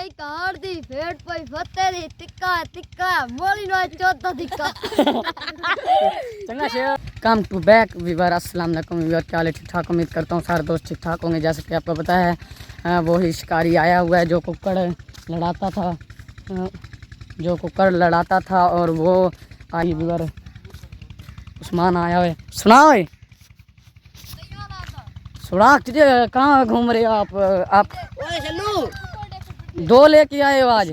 यही कार दी फेट पई फते दी टिक्का टिक्का मोली नो चौथा टिक्का चंगा शेर कम टू बैक वीवर अस्सलाम वालेकुम वीवर, क्या हाल है? ठीक ठाक, उम्मीद करता हूँ सारे दोस्त ठीक ठाक होंगे। जैसे कि आपको पता है वो ही शिकारी आया हुआ है जो कुक्कड़ लड़ाता था और वो आई वीवर उस्मान आया हुआ है। सुना भाई सुना तुझे, कहाँ घूम रहे हो आप दो लेके आए हो आज?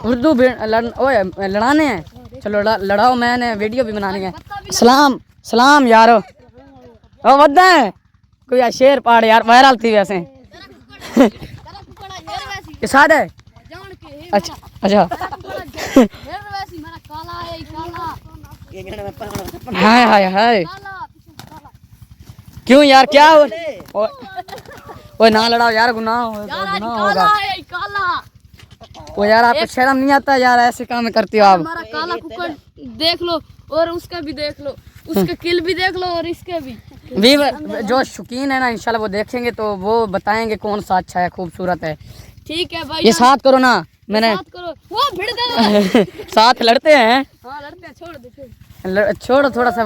उर्दू लड़ाने हैं, चलो लड़ाओ, मैंने वीडियो भी बनानी है। सलाम सलाम यारो, ओ वद्दा है कोई यार शेर पाड़ यार वायरल थी वैसे के साथ है। अच्छा अच्छा हाय हाय हाय, क्यों यार क्या हो? ओए ना लड़ाओ यार, गुनाह होगा। वो यार आपको शर्म नहीं आता यार, ऐसे काम करती हो आप? हमारा काला कुक्कड़ देख लो और उसका भी देख लो, उसके किल भी देख लो और इसके भी। जो शौकीन है ना इंशाल्लाह वो देखेंगे तो वो बताएंगे कौन सा अच्छा है, खूबसूरत है। ठीक है भाई, ये साथ करो ना, मैंने साथ करो। वो भिड़ दे साथ लड़ते हैं। हाँ लड़ते हैं, छोड़ दे छोड़ो थोड़ा सा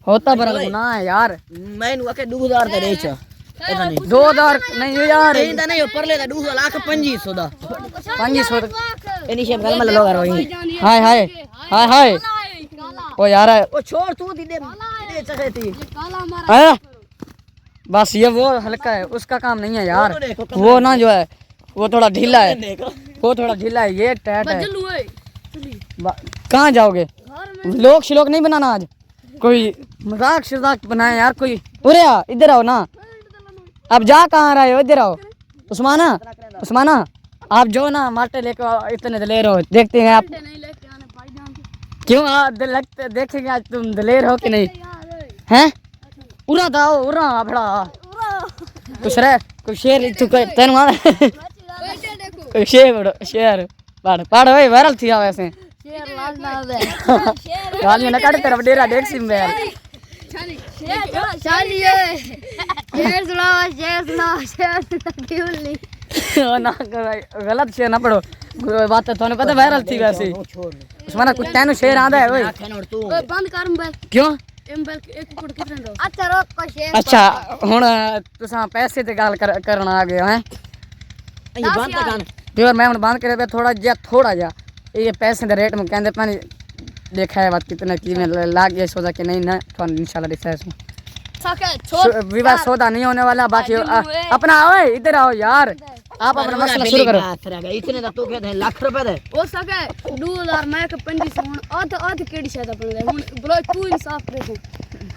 होता बड़ा गुनाह है यार। मैं 2000 दे रेच 2000 नहीं यार, इंदा नहीं ऊपर ले 2 लाख 2500 दा 500 इनी शेम गल मतलब लोग रोई। हाय हाय हाय हाय, ओ यार ओ छोड़ तू दे चखेती काला हमारा आया बस, ये वो हल्का है, उसका काम नहीं है यार। वो ना जो है वो थोड़ा ढीला है, ये टाइट है। कहाँ जाओगे? लोग शिलोक नहीं बनाना आज, कोई मजाक शिजाक बनाए यार कोई। उरे इधर आओ ना, अब जा कहाँ रहे हो? इधर आओ उस्माना आप जो ना माटे लेकर इतने दलेर हो, देखते हैं आप क्यों देखेंगे आज तुम दलेर हो कि नहीं हैं। उरा दाओ उरा बड़ा कुछ रे, कोई शेर तेन मार कोई शेर पाड़ भाई वायरल थी वैसे गालियां ना काट तेरा डेरा देख सिम यार। ना गलत शेर ना पढ़ो, बात है थोने पता वायरल थी वैसे। उस्माना कुछ तेनु शेर आंदा है ओए बंद कर मोबाइल। क्यों? अच्छा रोक को शेर। अच्छा हुन तुसा पैसे ते गल करना आ गए हैं। ये बंद कर प्योर मैं बंद करे थोड़ा जा ये पैसे दे रेट में कहंदे पानी देखा है बात कितने की में लाग गया सोचा कि नहीं ना तो इंशाल्लाह दिखा विवाह सौदा नहीं होने वाला। बाकी अपना आओ इधर आओ यार, आप अपना मसला शुरू करो। इतने दा तो कहते हैं लाख रुपए दे हो सके 2000 मैं के 2500 हुन आध केड़ी शायद अपन ले हुन ब्रो तू इंसाफ करे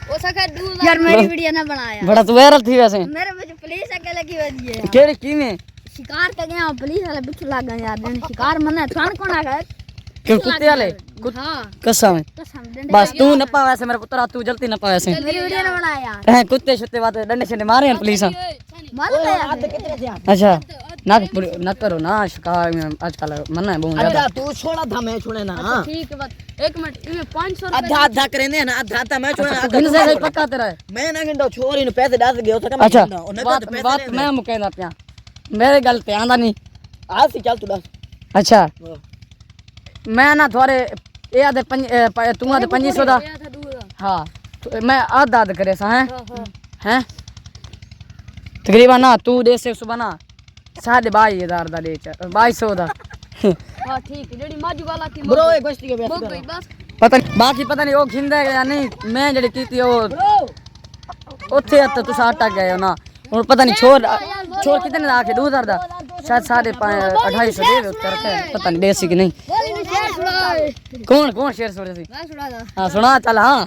हो सके 2000 यार मेरी वीडियो ना बनाया बड़ा तू वायरल थी वैसे। मेरे मुझे पुलिस अकेले की वजह है केड़ी की में शिकार के गया पुलिस वाले बिठ लाग गए यार, जन शिकार मने थान कोण आ गए क्यों कुत्ते वाले? हां कसम कसम बस तू न पा वैसे मेरा पुत्रा, तू जल्दी न पा वैसे। मेरी वीडियो ना बनाया यार, कुत्ते छुत्ते बात डंडे शंडे मारे हैं पुलिस। मार दे यार कितने थे अच्छा ना करो ना शिकार में आजकल मना है बहुत ज्यादा। अरे तू छोड़ा था मैं छोड़े ना। ठीक है बात एक मिनट इमे 500 आधा करेंगे ना, आधा मैं छोड़े दिन से पक्का तेरा है। मैं ना गिंदो छोरी नु पैसे दस गयो तो अच्छा बात मैं मुकेंदा पिया मेरे गल पे आंदा नहीं आज से चल तू दस। अच्छा मैं ना थोड़े ए आधे तू आधे 2500 दा हां तो मैं आधा करे सा हैं तकरीबन ना तू दे से सुबह ना 22,000 दा दे 2200 दा। हां ठीक है जेडी माजू वाला की ब्रो एक गोश्ती के हो गई बस पता नहीं बाकी पता नहीं वो खिंदा है या नहीं। मैं जेडी कीती वो ओथे तो तुस अटक गए हो ना। और पता नहीं छोड़ कितने दा के 2000 दा शायद 250 दे करके पता नहीं देसी कि नहीं। कौन शेर छोड़े सी? हां सुना चल। हां